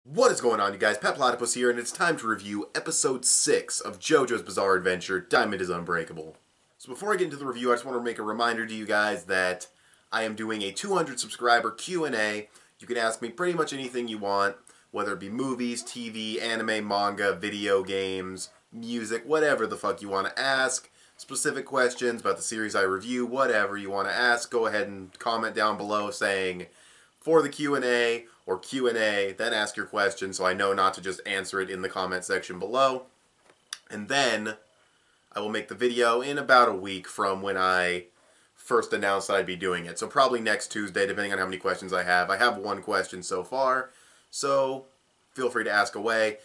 What is going on, you guys? Petplatypus here, and it's time to review Episode 6 of Jojo's Bizarre Adventure, Diamond is Unbreakable. So before I get into the review, I just want to make a reminder to you guys that I am doing a 200 subscriber Q&A. You can ask me pretty much anything you want, whether it be movies, TV, anime, manga, video games, music, whatever the fuck you want to ask. Specific questions about the series I review, whatever you want to ask, go ahead and comment down below saying for the Q&A or Q&A, then ask your question so I know not to just answer it in the comment section below. And then I will make the video in about a week from when I first announced that I'd be doing it. So probably next Tuesday, depending on how many questions I have. I have one question so far, so feel free to ask away.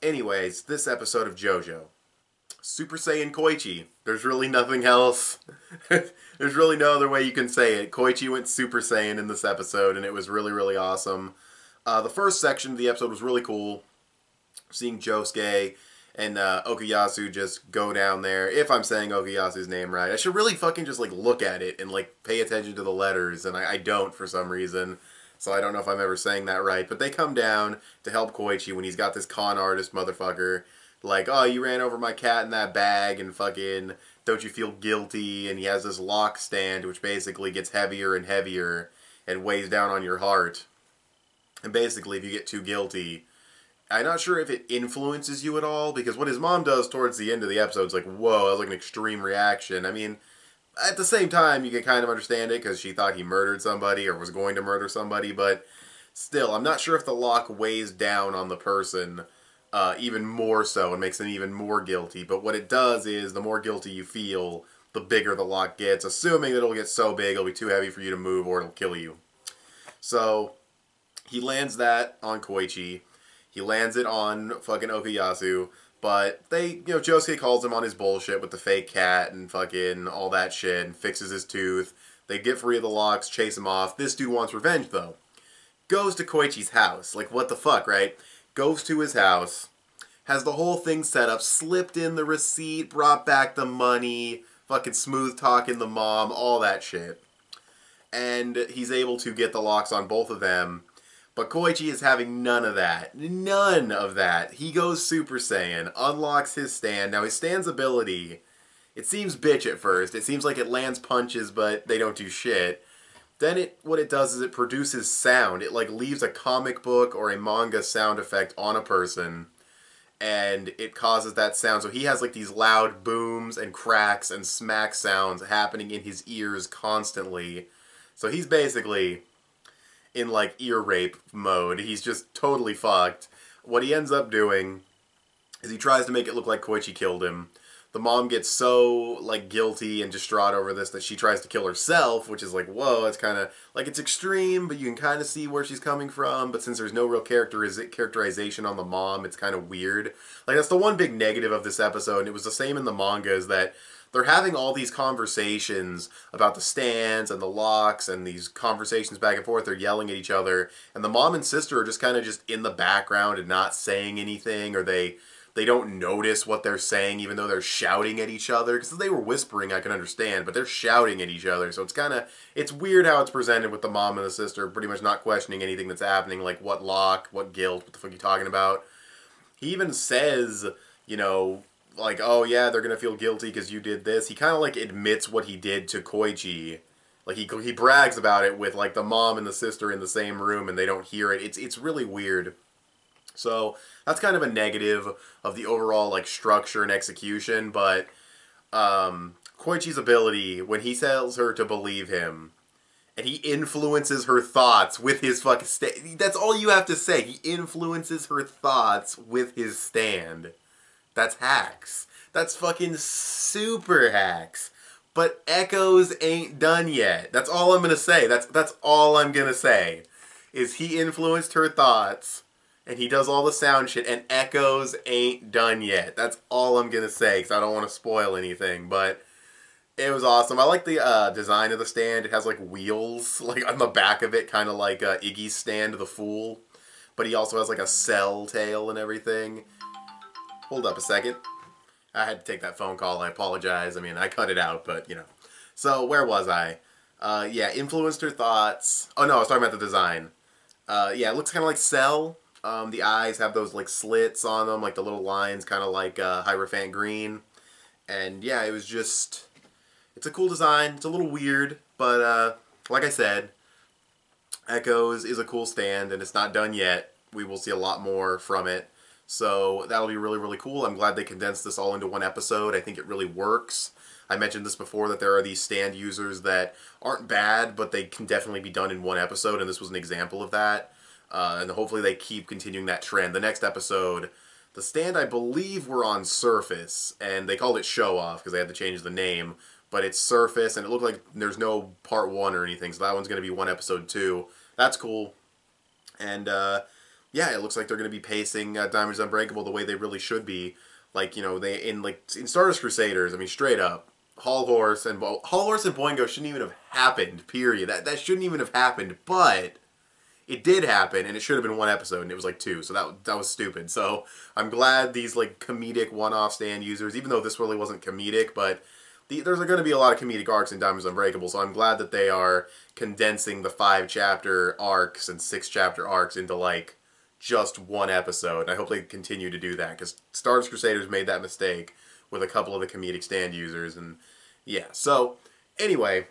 Anyways, this episode of Jojo. Super Saiyan Koichi. There's really nothing else. There's really no other way you can say it. Koichi went Super Saiyan in this episode, and it was really, really awesome. The first section of the episode was really cool. Seeing Josuke and Okuyasu just go down there. If I'm saying Okuyasu's name right. I should really fucking just like look at it and like pay attention to the letters, and I don't for some reason. So I don't know if I'm ever saying that right. But they come down to help Koichi when he's got this con artist motherfucker. Like, oh, you ran over my cat in that bag and fucking don't you feel guilty? And he has this lock stand which basically gets heavier and heavier and weighs down on your heart. And basically, if you get too guilty, I'm not sure if it influences you at all, because what his mom does towards the end of the episode is like, whoa, that was like an extreme reaction. I mean, at the same time, you can kind of understand it because she thought he murdered somebody or was going to murder somebody, but still, I'm not sure if the lock weighs down on the person even more so and makes them even more guilty. But what it does is, the more guilty you feel, the bigger the lock gets, assuming that it'll get so big it'll be too heavy for you to move or it'll kill you. So he lands that on Koichi. He lands it on fucking Okuyasu. But Josuke calls him on his bullshit with the fake cat and fucking all that shit and fixes his tooth. They get free of the locks, chase him off. This dude wants revenge, though. Goes to Koichi's house. Like, what the fuck, right? Goes to his house. Has the whole thing set up. Slipped in the receipt. Brought back the money. Fucking smooth talking the mom. All that shit. And he's able to get the locks on both of them. But Koichi is having none of that. None of that. He goes Super Saiyan, unlocks his stand. Now his stand's ability, it seems bitch at first. It seems like it lands punches, but they don't do shit. Then what it does is it produces sound. It like leaves a comic book or a manga sound effect on a person, and it causes that sound. So he has like these loud booms and cracks and smack sounds happening in his ears constantly. So he's basically in like ear rape mode. He's just totally fucked. What he ends up doing is he tries to make it look like Koichi killed him. The mom gets so like guilty and distraught over this that she tries to kill herself, which is like, whoa, it's kind of like, it's extreme, but you can kind of see where she's coming from. But since there's no real characterization on the mom, it's kind of weird. Like, that's the one big negative of this episode, and it was the same in the manga, is that they're having all these conversations about the stands and the locks and these conversations back and forth. They're yelling at each other. And the mom and sister are just kind of just in the background and not saying anything. Or they don't notice what they're saying even though they're shouting at each other. Because if they were whispering, I can understand. But they're shouting at each other. So it's weird how it's presented with the mom and the sister pretty much not questioning anything that's happening. Like, what lock, what guilt, what the fuck are you talking about? He even says, like, oh yeah, they're gonna feel guilty because you did this. He kind of like admits what he did to Koichi. Like he brags about it with like the mom and the sister in the same room and they don't hear it. It's really weird. So that's kind of a negative of the overall like structure and execution. But Koichi's ability, when he tells her to believe him, and he influences her thoughts with his fucking stand. That's all you have to say. He influences her thoughts with his stand. That's hacks. That's fucking super hacks. But Echoes ain't done yet. That's all I'm gonna say. That's all I'm gonna say. Is he influenced her thoughts, and he does all the sound shit, and Echoes ain't done yet. That's all I'm gonna say, because I don't want to spoil anything, but it was awesome. I like the design of the stand. It has like wheels like on the back of it, kind of like Iggy's stand, the Fool. But he also has like a cell tail and everything. Hold up a second. I had to take that phone call. I apologize. I mean, I cut it out, but, So, where was I? Yeah, influenced her thoughts. Oh, no, I was talking about the design. Yeah, it looks kind of like Cell. The eyes have those like slits on them, like the little lines, kind of like Hierophant green. And yeah, it was just, it's a cool design. It's a little weird, but like I said, Echoes is a cool stand, and it's not done yet. We will see a lot more from it. So that'll be really, really cool. I'm glad they condensed this all into one episode. I think it really works. I mentioned this before, that there are these stand users that aren't bad, but they can definitely be done in one episode, and this was an example of that. And hopefully they keep continuing that trend. The next episode, the stand, I believe, were on Surface, and they called it Show Off because they had to change the name. But it's Surface, and it looked like there's no part 1 or anything, so that one's going to be one episode 2. That's cool. And yeah, it looks like they're going to be pacing Diamond Unbreakable the way they really should be. Like, you know, they in Stardust Crusaders, I mean, straight up, Hall Horse and Boingo shouldn't even have happened. Period. That shouldn't even have happened. But it did happen, and it should have been one episode, and it was like 2. So that was stupid. So I'm glad these like comedic one-off stand users, even though this really wasn't comedic, but there's going to be a lot of comedic arcs in Diamonds Unbreakable, so I'm glad that they are condensing the 5-chapter arcs and 6-chapter arcs into, like, just one episode. And I hope they continue to do that, because Stardust Crusaders made that mistake with a couple of the comedic stand users, and yeah. So, anyway,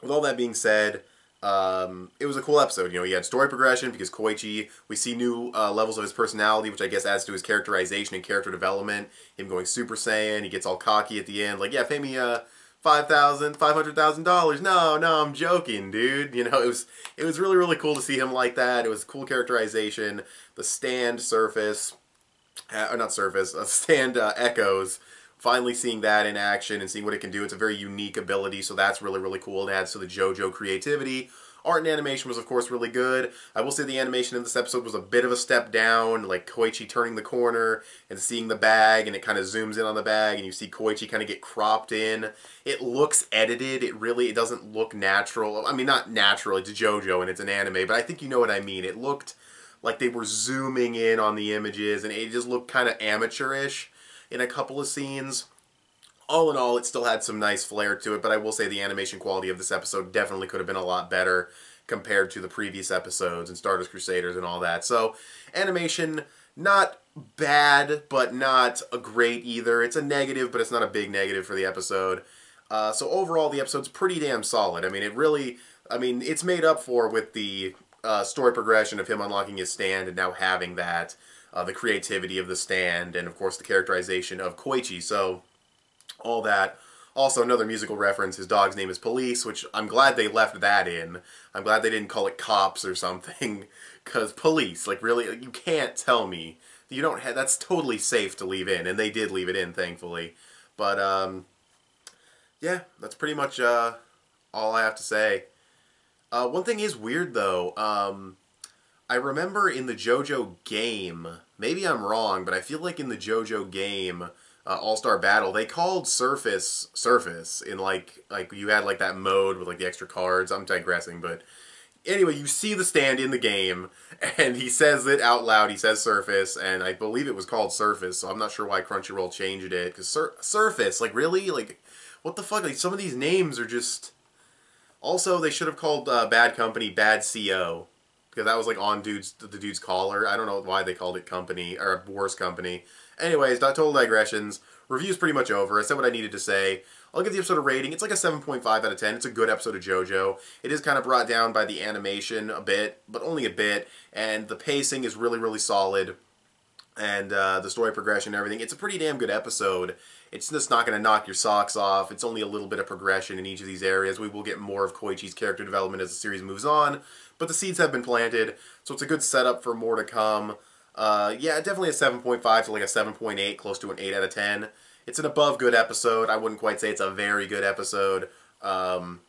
with all that being said, it was a cool episode. You know, he had story progression because Koichi, we see new levels of his personality, which I guess adds to his characterization and character development. Him going Super Saiyan, he gets all cocky at the end, like, yeah, pay me $500,000. No, I'm joking, dude. You know, it was really, really cool to see him like that. It was cool characterization. The stand Surface, or not Surface, stand Echoes. Finally seeing that in action and seeing what it can do. It's a very unique ability, so that's really, really cool. It adds to the Jojo creativity. Art and animation was, of course, really good. I will say the animation in this episode was a bit of a step down, like Koichi turning the corner and seeing the bag, and it kind of zooms in on the bag, and you see Koichi kind of get cropped in. It looks edited. It doesn't look natural. I mean, not natural. It's Jojo, and it's an anime, but I think you know what I mean. It looked like they were zooming in on the images, and it just looked kind of amateurish in a couple of scenes. All in all, it still had some nice flair to it, but I will say the animation quality of this episode definitely could have been a lot better compared to the previous episodes and Stardust Crusaders and all that. So, animation, not bad, but not a great either. It's a negative, but it's not a big negative for the episode. So overall, the episode's pretty damn solid. I mean, it's made up for with the story progression of him unlocking his stand and now having that. The creativity of the stand, and of course the characterization of Koichi, so all that. Also, another musical reference, his dog's name is Police, which I'm glad they left that in. I'm glad they didn't call it Cops or something, because Police, like, really, you can't tell me. You don't have, that's totally safe to leave in, and they did leave it in, thankfully. But, yeah, that's pretty much all I have to say. One thing is weird, though. I remember in the Jojo game, maybe I'm wrong, but I feel like in the Jojo game, All-Star Battle, they called Surface in like you had like that mode with like the extra cards. I'm digressing, but anyway, you see the stand in the game, and he says it out loud. He says Surface, and I believe it was called Surface, so I'm not sure why Crunchyroll changed it, because Surface, like, really? Like, what the fuck? Like, some of these names are just... Also, they should have called Bad Company Bad CO. Because that was like on the dude's collar. I don't know why they called it Company, or Worse Company. Anyways, total digressions. Review's pretty much over. I said what I needed to say. I'll give the episode a rating. It's like a 7.5 out of 10. It's a good episode of JoJo. It is kind of brought down by the animation a bit, but only a bit. And the pacing is really, really solid. And the story progression and everything. It's a pretty damn good episode. It's just not going to knock your socks off. It's only a little bit of progression in each of these areas. We will get more of Koichi's character development as the series moves on. But the seeds have been planted, so it's a good setup for more to come. Yeah, definitely a 7.5 to like a 7.8, close to an 8 out of 10. It's an above good episode. I wouldn't quite say it's a very good episode. But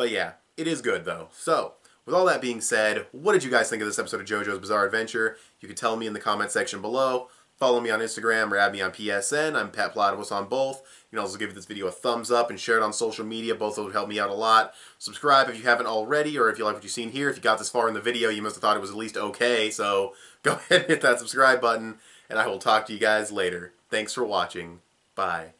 yeah, it is good though. So, with all that being said, what did you guys think of this episode of JoJo's Bizarre Adventure? You can tell me in the comment section below. Follow me on Instagram or add me on PSN. I'm petplatypus on both. You can also give this video a thumbs up and share it on social media. Both would help me out a lot. Subscribe if you haven't already, or if you like what you've seen here. If you got this far in the video, you must have thought it was at least okay. So go ahead and hit that subscribe button, and I will talk to you guys later. Thanks for watching. Bye.